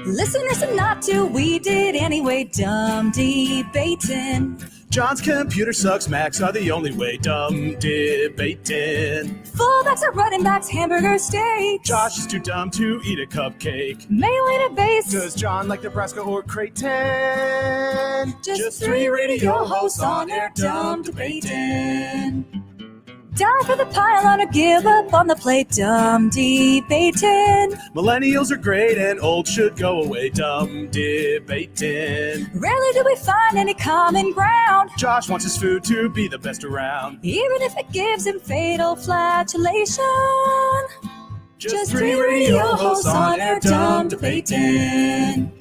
Listeners and not to, we did anyway. Dumb debating. John's computer sucks, Macs are the only way. Dumb debating. Fullbacks are running backs, hamburger steaks. Josh is too dumb to eat a cupcake. Mainly to base. Does John like Nebraska or Creighton? Just three radio hosts on air, dumb debating. Die for the pylon or give up on the plate, dumb debating. Millennials are great and old should go away. Dumb debating. Rarely do we find any common ground. Josh wants his food to be the best around. Even if it gives him fatal flatulation. Just three radio hosts on air, dumb debating.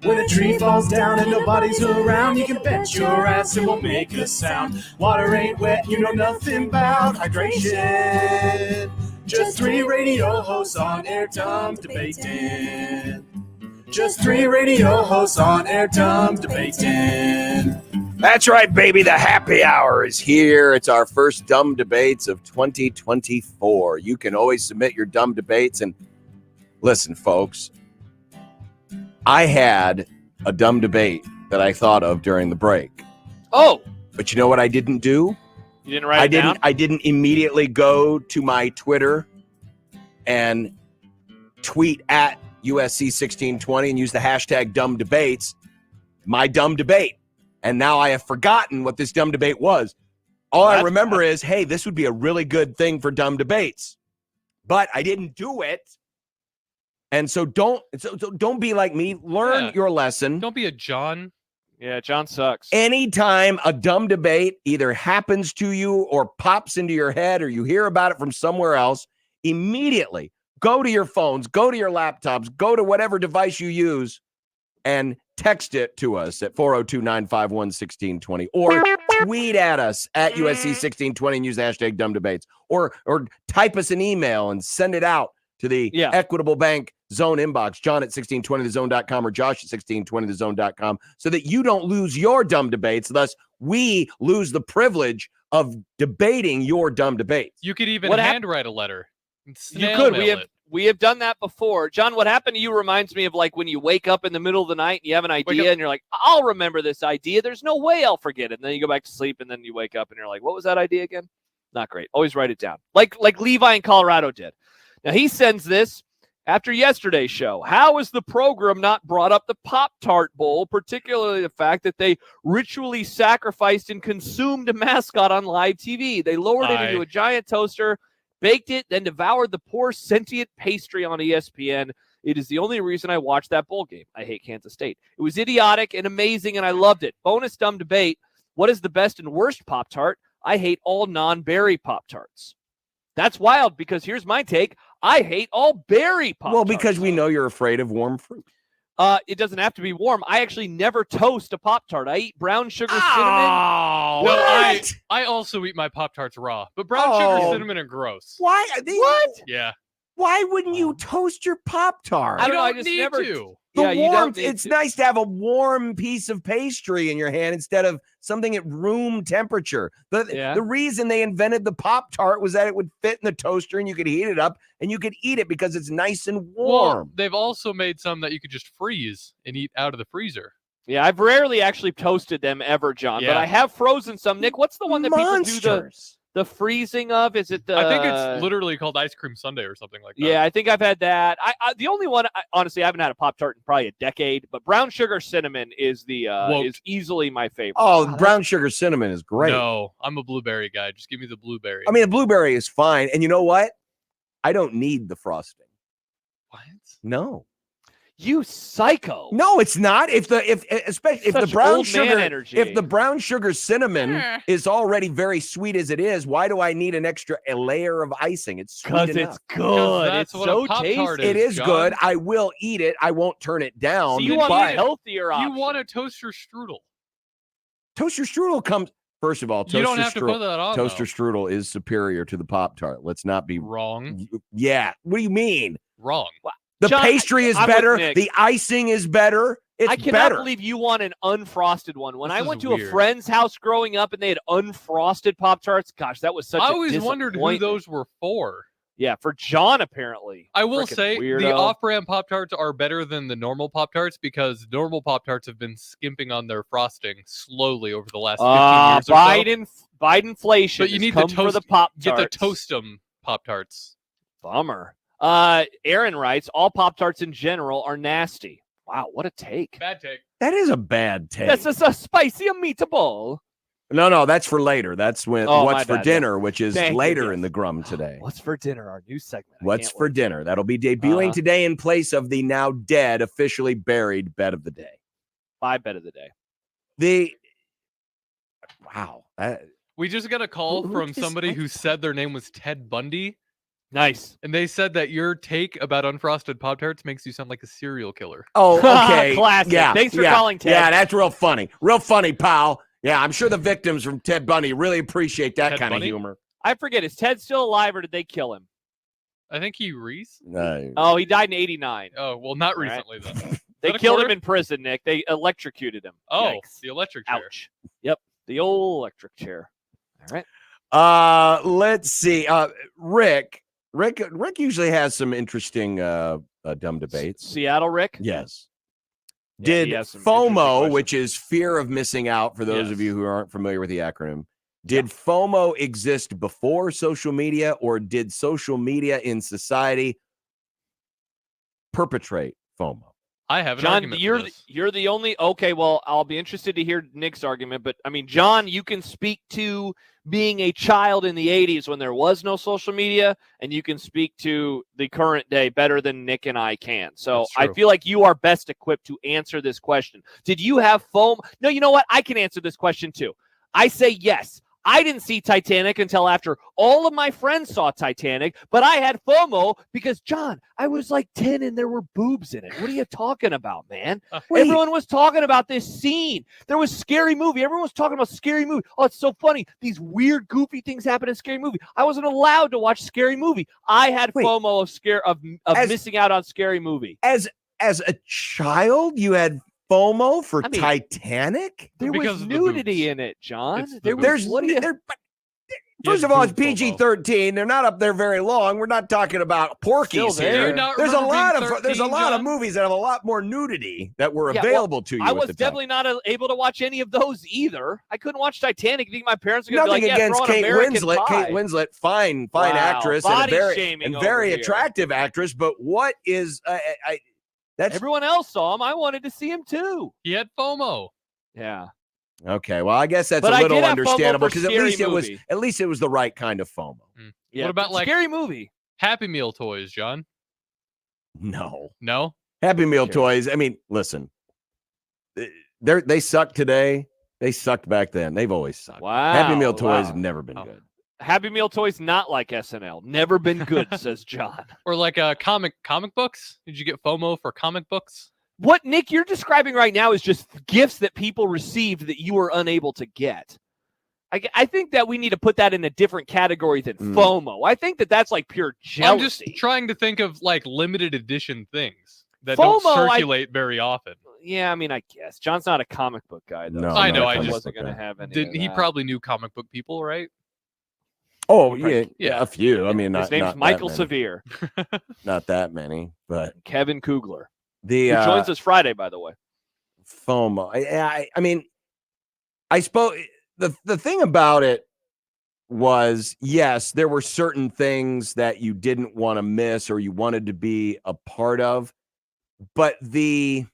When a tree falls down and nobody's around, you can bet your ass it won't make a sound. Water ain't wet, you know nothing about hydration. Just three radio hosts on air, dumb debating. Just three radio hosts on air, dumb debating. That's right, baby. The happy hour is here. It's our first dumb debates of 2024. You can always submit your dumb debates. And listen, folks, I had a dumb debate that I thought of during the break. Oh, but you know what I didn't do? you didn't write it down? I didn't immediately go to my Twitter and tweet at USC 1620 and use the hashtag dumb debates, my dumb debate. And now I have forgotten what this dumb debate was. All I remember is, hey, this would be a really good thing for dumb debates. But I didn't do it. And so don't be like me. Learn your lesson. Don't be a John. Yeah, John sucks. Anytime a dumb debate either happens to you or pops into your head or you hear about it from somewhere else, immediately go to your phones, go to your laptops, go to whatever device you use and text it to us at 402-951-1620 or tweet at us at USC1620 and use the hashtag dumb debates or type us an email and send it out to the Equitable Bank Zone inbox, John at 1620thezone.com or Josh at 1620thezone.com, so that you don't lose your dumb debates. Thus, we lose the privilege of debating your dumb debates. You could even handwrite a letter. You could. We have done that before. John, what happened to you reminds me of like when you wake up in the middle of the night and you have an idea and you're like, I'll remember this idea. There's no way I'll forget it. And then you go back to sleep and then you wake up and you're like, what was that idea again? Not great. Always write it down. Like Levi in Colorado did. Now, he sends this after yesterday's show. How is the program not brought up the Pop Tart Bowl, particularly the fact that they ritually sacrificed and consumed a mascot on live TV? They lowered it into a giant toaster, baked it, then devoured the poor sentient pastry on ESPN. It is the only reason I watched that bowl game. I hate Kansas State. It was idiotic and amazing, and I loved it. Bonus dumb debate. What is the best and worst Pop-Tart? I hate all non-berry Pop-Tarts. That's wild because here's my take. I hate all berry Pop-Tarts. Well, because we know you're afraid of warm fruit. It doesn't have to be warm. I actually never toast a Pop-Tart. I eat brown sugar cinnamon. No, I also eat my Pop-Tarts raw. But brown sugar cinnamon are gross. Why? What? Yeah. Why wouldn't you toast your Pop-Tart? I don't know. I don't just need never to. The you warmth, don't need it's to. nice to have a warm piece of pastry in your hand instead of something at room temperature. The reason they invented the Pop-Tart was that it would fit in the toaster and you could heat it up and you could eat it because it's nice and warm. Well, they've also made some that you could just freeze and eat out of the freezer. Yeah, I've rarely actually toasted them ever, John, but I have frozen some. Nick, what's the one that people do the freezing of? Is it the... I think it's literally called Ice Cream Sundae or something like that. Yeah, I think I've had that. The only one, honestly, I haven't had a Pop-Tart in probably a decade, but brown sugar cinnamon is is easily my favorite. Oh, brown sugar cinnamon is great. No, I'm a blueberry guy. Just give me the blueberry. I mean, the blueberry is fine. And you know what? I don't need the frosting. What? No. You psycho. No, it's not. Especially if the brown sugar energy. If the brown sugar cinnamon is already very sweet as it is, why do I need an extra layer of icing? It's sweet enough. It's good. It's so tasty. It is good. I will eat it. I won't turn it down. So you want a healthier option. You want a toaster strudel. Toaster strudel comes first of all. You don't have to put that on. Toaster strudel is superior to the Pop-Tart. Let's not be wrong. Yeah. What do you mean? Wrong. The John, pastry is better. The icing is better. I cannot believe you want an unfrosted one. When I went to a friend's house growing up and they had unfrosted Pop-Tarts, gosh, that was such a disappointment. I always wondered who those were for. Yeah, for John, apparently. I will Frickin' say weirdo. the off-brand Pop-Tarts are better than the normal Pop-Tarts because normal Pop-Tarts have been skimping on their frosting slowly over the last 15 years or so. Bidenflation. But you need come the for the toast. Pop-Tarts. Get the Toast-'em Pop-Tarts. Bummer. Aaron writes, all Pop-Tarts in general are nasty. Wow, what a take. Bad take. That is a bad take. This is a spicy meatball. No, that's for later. That's when what's for bad, dinner, which is Thank you, later yes. in the Grum today. What's for dinner? Our new segment. What's for dinner? That'll be debuting today in place of the now dead, officially buried bet of the day. My bet of the day. We just got a call from somebody who said their name was Ted Bundy. Nice. And they said that your take about unfrosted Pop-Tarts makes you sound like a serial killer. Oh, okay. Classic. Yeah, Thanks for calling, Ted. Yeah, that's real funny. Real funny, pal. Yeah, I'm sure the victims from Ted Bundy really appreciate that Ted kind Bundy? of humor. I forget. Is Ted still alive or did they kill him? I think he Oh, he died in 89. Oh, well, not recently, then. They killed him in prison, Nick. They electrocuted him. Oh, Yikes. the electric chair. Ouch. Yep, the old electric chair. All right. Let's see. Rick usually has some interesting dumb debates. Seattle Rick? Yes. Yeah, Did he has some interesting FOMO, questions. which is fear of missing out, for those of you who aren't familiar with the acronym, did FOMO exist before social media, or did social media in society perpetrate FOMO? I have an John, argument for this. you're the only. Okay, well, I'll be interested to hear Nick's argument, but I mean, John, you can speak to being a child in the 80s when there was no social media, and you can speak to the current day better than Nick and I can. So I feel like you are best equipped to answer this question. Did you have FOMO? No, you know what? I can answer this question too. I say yes. I didn't see Titanic until after all of my friends saw Titanic, but I had FOMO because, John, I was like 10 and there were boobs in it. What are you talking about, man? Everyone was talking about this scene. There was Scary Movie. Everyone was talking about Scary Movie. Oh, it's so funny. These weird, goofy things happen in Scary Movie. I wasn't allowed to watch Scary Movie. I had FOMO of missing out on Scary Movie. As a child, you had FOMO for Titanic? There was nudity in it, John. First of all, it's PG-13. They're not up there very long. We're not talking about Porky's here. There's a lot of movies that have a lot more nudity that were available to you. I was definitely not able to watch any of those either. I couldn't watch Titanic. I think my parents were going to be like, against Kate Winslet. Kate Winslet, fine actress and a very attractive actress. But what is everyone else saw him. I wanted to see him too. He had FOMO. Yeah. Okay, well, I guess that's a little understandable because at least it was the right kind of FOMO. Yeah. What about like Scary Movie? Happy Meal toys, John? No. Happy Meal toys. I mean, listen, they suck today. They sucked back then. They've always sucked. Wow. Happy Meal toys have never been good. Happy Meal toys not like SNL. Never been good, says John. Or like comic books? Did you get FOMO for comic books? What, Nick, you're describing right now is just gifts that people received that you were unable to get. I think that we need to put that in a different category than FOMO. I think that's like pure jealousy. I'm just trying to think of like limited edition things that don't circulate very often. Yeah, I mean, I guess. John's not a comic book guy, though. No, I know. I wasn't going to have any. He probably knew comic book people, right? Oh, yeah, a few. I mean, his name's Michael Severe. Not that many, but Kevin Kugler. Who joins us Friday, by the way. FOMO. I mean, I suppose the thing about it was, yes, there were certain things that you didn't want to miss or you wanted to be a part of, but the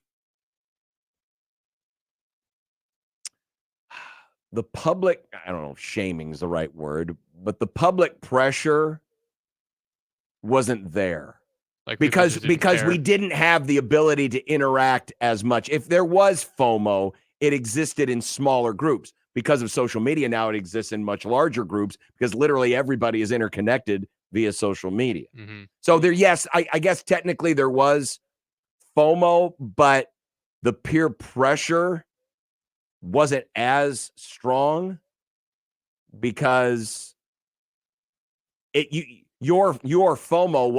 public, I don't know if shaming is the right word, but the public pressure wasn't there. Like because we didn't have the ability to interact as much. If there was FOMO, it existed in smaller groups. Because of social media now, it exists in much larger groups because literally everybody is interconnected via social media. Mm-hmm. So I guess technically there was FOMO, but the peer pressure wasn't as strong because your FOMO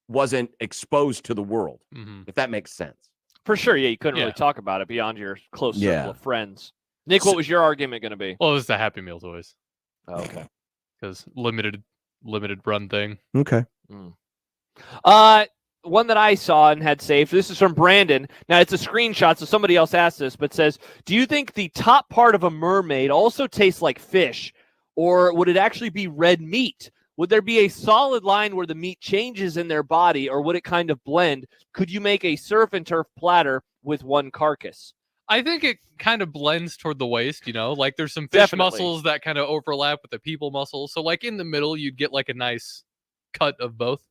wasn't exposed to the world, if that makes sense. For sure, yeah, you couldn't really talk about it beyond your close circle of friends. Nick, what was your argument going to be? Well, it was the Happy Meal toys. Oh, okay. Because limited limited run thing. Okay. One that I saw and had saved. This is from Brandon. Now, it's a screenshot, so somebody else asked this, but says, do you think the top part of a mermaid also tastes like fish, or would it actually be red meat? Would there be a solid line where the meat changes in their body, or would it kind of blend? Could you make a surf and turf platter with one carcass? I think it kind of blends toward the waist, like there's some fish muscles that kind of overlap with the people muscles. So like in the middle, you'd get like a nice cut of both.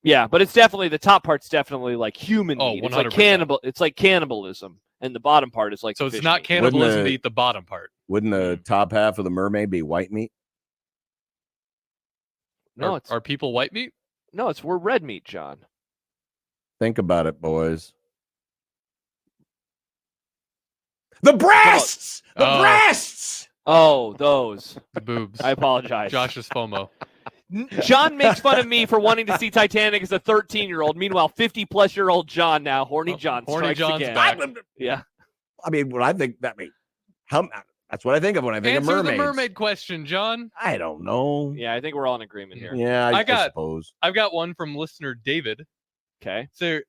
Yeah, but it's definitely, the top part's definitely like human meat. 100%. It's like it's like cannibalism, and the bottom part is like so it's fish not meat. cannibalism to eat the bottom part. Wouldn't the top half of the mermaid be white meat? No, are people white meat? No, we're red meat, John. Think about it, boys. The breasts! The breasts! Oh, those. The boobs. I apologize. Josh's FOMO. John makes fun of me for wanting to see Titanic as a 13-year-old. Meanwhile, 50-plus-year-old John now, horny John, horny strikes John's again. back. Yeah. I mean, when I think that's what I think of when I think Answer of mermaids. the mermaid question, John. I don't know. Yeah, I think we're all in agreement here. Yeah, I suppose. I've got one from listener David. Okay. So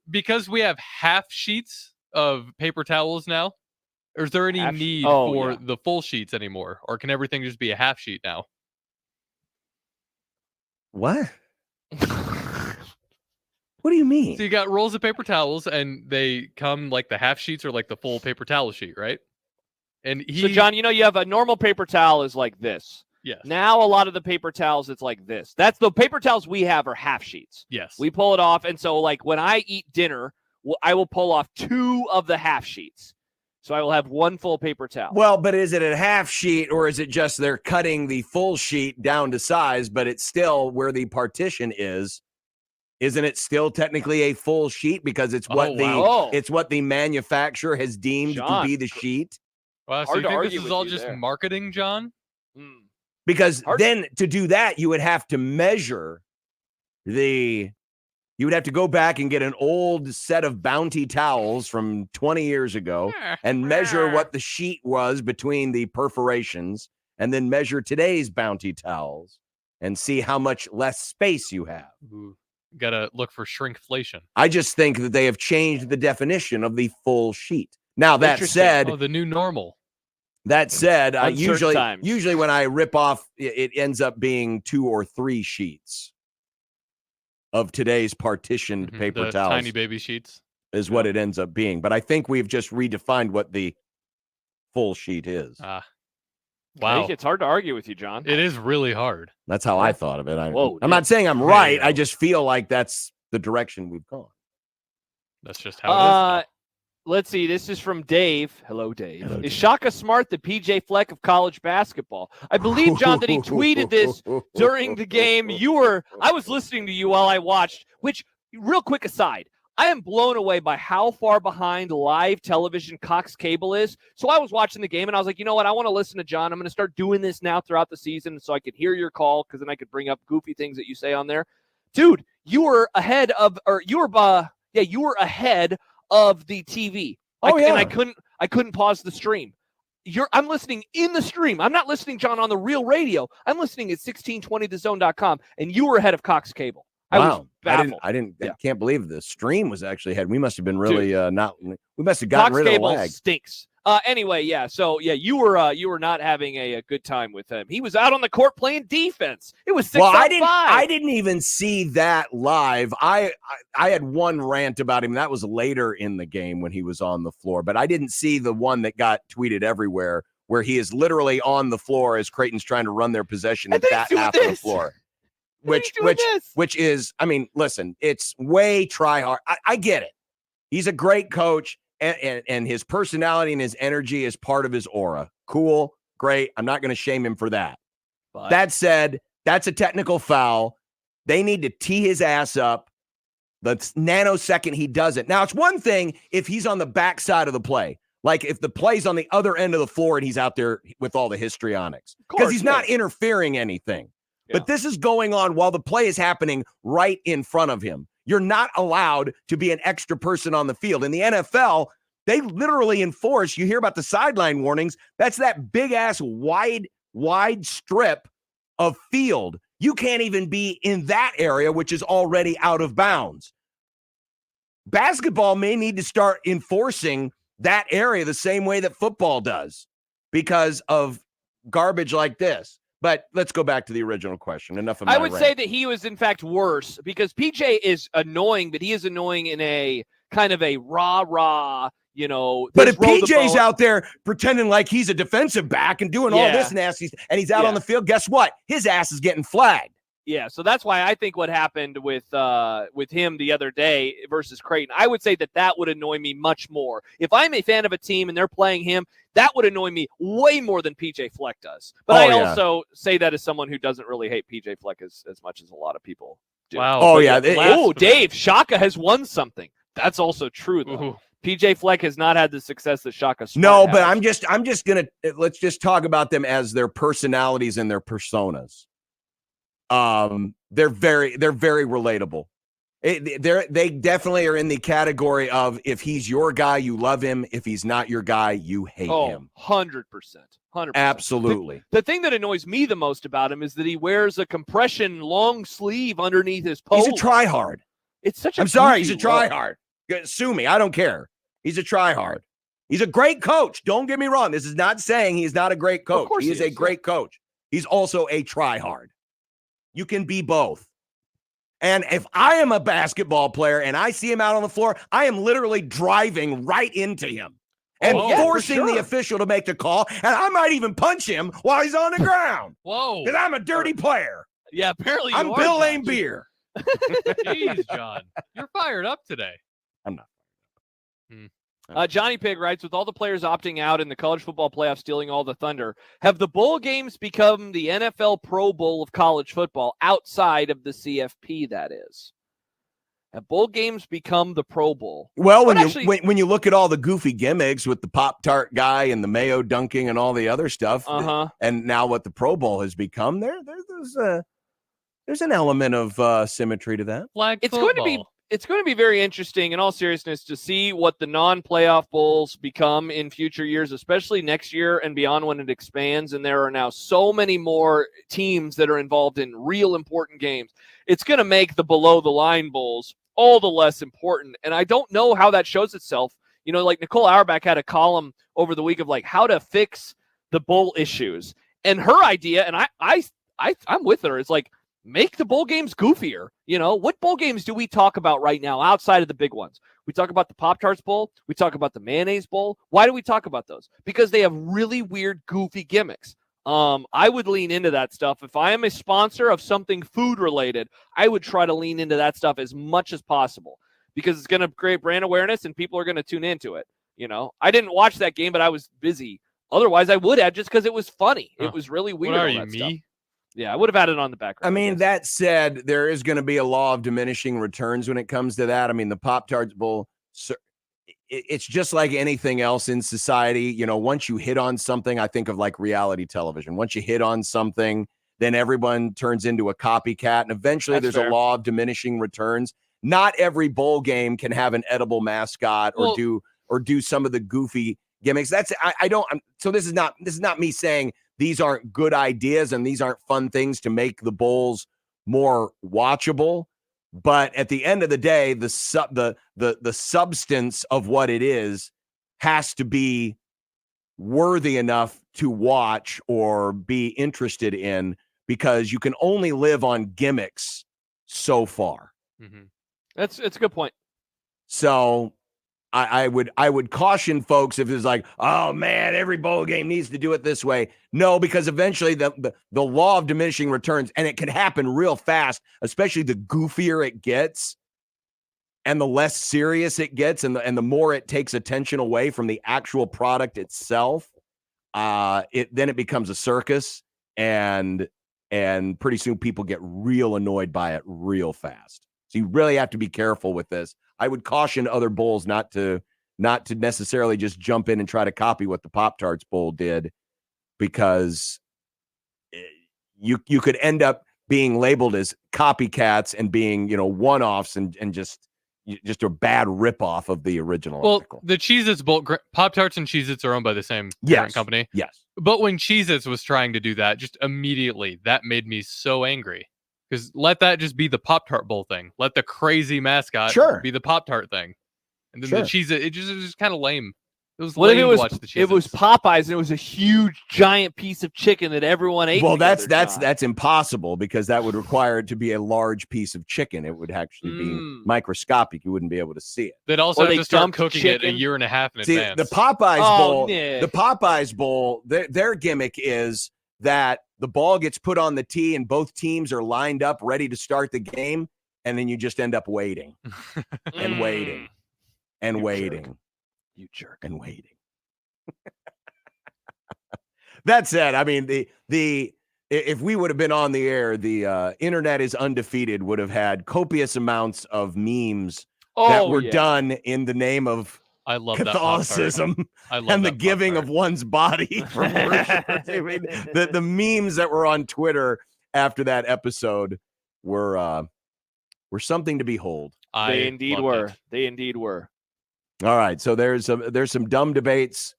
because we have half sheets of paper towels now, or is there any need for the full sheets anymore? Or can everything just be a half sheet now? What? What do you mean? So you got rolls of paper towels, and they come like the half sheets or like the full paper towel sheet, right? And So, John, you have a normal paper towel is like this. Yes. Now a lot of the paper towels, it's like this. That's the paper towels we have are half sheets. Yes. We pull it off, and so like when I eat dinner, I will pull off 2 of the half sheets. So I will have 1 full paper towel. Well, but is it a half sheet, or is it just they're cutting the full sheet down to size, but it's still where the partition is? Isn't it still technically a full sheet because it's what it's what the manufacturer has deemed to be the sheet? Wow, so you think this is all just marketing, John? Because then to do that, you would have to measure you would have to go back and get an old set of Bounty towels from 20 years ago and measure what the sheet was between the perforations, and then measure today's Bounty towels and see how much less space you have. Ooh, gotta look for shrinkflation. I just think that they have changed the definition of the full sheet. Now, that said, the new normal. That said, usually when I rip off, it ends up being 2 or 3 sheets of today's partitioned paper the towels. Tiny baby sheets is what it ends up being. But I think we've just redefined what the full sheet is. Wow. I think it's hard to argue with you, John. It is really hard. That's how I thought of it. I'm not saying I'm right. I just feel like that's the direction we've gone. That's just how it is. Let's see. This is from Dave. Hello, Dave. Is Shaka Smart the PJ Fleck of college basketball? I believe, John, that he tweeted this during the game. I was listening to you while I watched, which, real quick aside, I am blown away by how far behind live television Cox Cable is. So I was watching the game, and I was like, you know what? I want to listen to John. I'm going to start doing this now throughout the season so I could hear your call, because then I could bring up goofy things that you say on there. Dude, you were ahead of the TV. And I couldn't pause the stream. I'm listening in the stream. I'm not listening, John, on the real radio. I'm listening at 1620thezone.com, and you were ahead of Cox Cable. I was baffled. I can't believe the stream was actually ahead. We must have been really we must have gotten rid of the lag. Cox Cable stinks. Anyway, yeah. So yeah, you were not having a good time with him. He was out on the court playing defense. It was 6 on 5. I didn't even see that live. I had one rant about him. That was later in the game when he was on the floor, but I didn't see the one that got tweeted everywhere where he is literally on the floor as Creighton's trying to run their possession at that half of the floor. Which is, I mean, listen, it's way try hard. I get it. He's a great coach. And his personality and his energy is part of his aura. Cool, great. I'm not going to shame him for that. But that said, that's a technical foul. They need to tee his ass up the nanosecond he does it. Now, it's one thing if he's on the backside of the play. Like if the play's on the other end of the floor and he's out there with all the histrionics. Because he's not interfering anything. Yeah. But this is going on while the play is happening right in front of him. You're not allowed to be an extra person on the field. In the NFL, they literally enforce, you hear about the sideline warnings, that's that big-ass wide strip of field. You can't even be in that area, which is already out of bounds. Basketball may need to start enforcing that area the same way that football does because of garbage like this. But let's go back to the original question. Enough of my I would rant. say that he was, in fact, worse because PJ is annoying, but he is annoying in a kind of a rah-rah, But if PJ's out there pretending like he's a defensive back and doing all this nasty, and he's out on the field, guess what? His ass is getting flagged. Yeah, so that's why I think what happened with him the other day versus Creighton, I would say that would annoy me much more. If I'm a fan of a team and they're playing him, that would annoy me way more than PJ Fleck does. But I also say that as someone who doesn't really hate PJ Fleck as much as a lot of people do. Wow. Oh, yeah. Dave, Shaka has won something. That's also true, though. Ooh. PJ Fleck has not had the success that Shaka Smart No, has. but I'm just going to, let's just talk about them as their personalities and their personas. They're very relatable. They definitely are in the category of if he's your guy, you love him. If he's not your guy, you hate him. 100%. Absolutely. The thing that annoys me the most about him is that he wears a compression long sleeve underneath his polo. He's a tryhard. It's such a I'm sorry, he's a tryhard. Sue me, I don't care. He's a tryhard. He's a great coach. Don't get me wrong. This is not saying he's not a great coach. He is a great coach. He's also a tryhard. You can be both. And if I am a basketball player and I see him out on the floor, I am literally driving right into him and forcing the official to make the call. And I might even punch him while he's on the ground. Whoa. Because I'm a dirty player. Yeah, apparently I'm Bill Lane Beer. Jeez, John. You're fired up today. I'm not. Johnny Pig writes, with all the players opting out in the college football playoff stealing all the thunder, have the bowl games become the NFL Pro Bowl of college football outside of the CFP, that is? Have bowl games become the Pro Bowl? Well, when you look at all the goofy gimmicks with the Pop Tart guy and the mayo dunking and all the other stuff, and now what the Pro Bowl has become, there's an element of symmetry to that. It's going to be very interesting, in all seriousness, to see what the non-playoff bowls become in future years, especially next year and beyond when it expands. And there are now so many more teams that are involved in real important games. It's going to make the below-the-line bowls all the less important. And I don't know how that shows itself. Like Nicole Auerbach had a column over the week of like how to fix the bowl issues. And her idea, and I'm with her, is like, make the bowl games goofier. What bowl games do we talk about right now outside of the big ones? We talk about the Pop Tarts Bowl. We talk about the Mayonnaise Bowl. Why do we talk about those? Because they have really weird, goofy gimmicks. I would lean into that stuff. If I am a sponsor of something food related, I would try to lean into that stuff as much as possible because it's going to create brand awareness and people are going to tune into it. I didn't watch that game, but I was busy. Otherwise, I would have just because it was funny. It was really weird. What are you, me? Stuff. Yeah, I would have had it on the background. I mean, that said, there is going to be a law of diminishing returns when it comes to that. I mean, the Pop Tarts Bowl, it's just like anything else in society. Once you hit on something, I think of like reality television. Once you hit on something, then everyone turns into a copycat. And eventually there's a law of diminishing returns. Not every bowl game can have an edible mascot or do some of the goofy gimmicks. So this is not me saying these aren't good ideas and these aren't fun things to make the bowls more watchable. But at the end of the day, the substance of what it is has to be worthy enough to watch or be interested in because you can only live on gimmicks so far. Mm-hmm. It's a good point. So I would caution folks if it's like, oh man, every bowl game needs to do it this way. No, because eventually the law of diminishing returns, and it can happen real fast, especially the goofier it gets and the less serious it gets and the more it takes attention away from the actual product itself. Then it becomes a circus and pretty soon people get real annoyed by it real fast. So you really have to be careful with this. I would caution other bowls not to necessarily just jump in and try to copy what the Pop Tarts Bowl did, because you could end up being labeled as copycats and being one-offs and just just a bad ripoff of the original Well, article. the Cheez-Its Pop Tarts and Cheez-Its are owned by the same parent company. Yes. But when Cheez-Its was trying to do that, just immediately, that made me so angry. Because let that just be the Pop Tart Bowl thing. Let the crazy mascot be the Pop Tart thing. And then the Cheez-It, it was just kind of lame. It was lame to watch the Cheez-Its. It was Popeyes, and it was a huge, giant piece of chicken that everyone ate. Well, that's impossible because that would require it to be a large piece of chicken. It would actually be microscopic. You wouldn't be able to see it. They'd also have to start cooking it a year and a half in advance. The Popeyes Bowl, their gimmick is that the ball gets put on the tee and both teams are lined up ready to start the game, and then you just end up waiting and waiting and waiting. You jerk. And waiting. That said, I mean, if we would have been on the air, the internet is undefeated would have had copious amounts of memes that were done in the name of Catholicism and the giving of one's body for worship. I mean, the memes that were on Twitter after that episode were something to behold. They indeed were. All right, so there's some dumb debates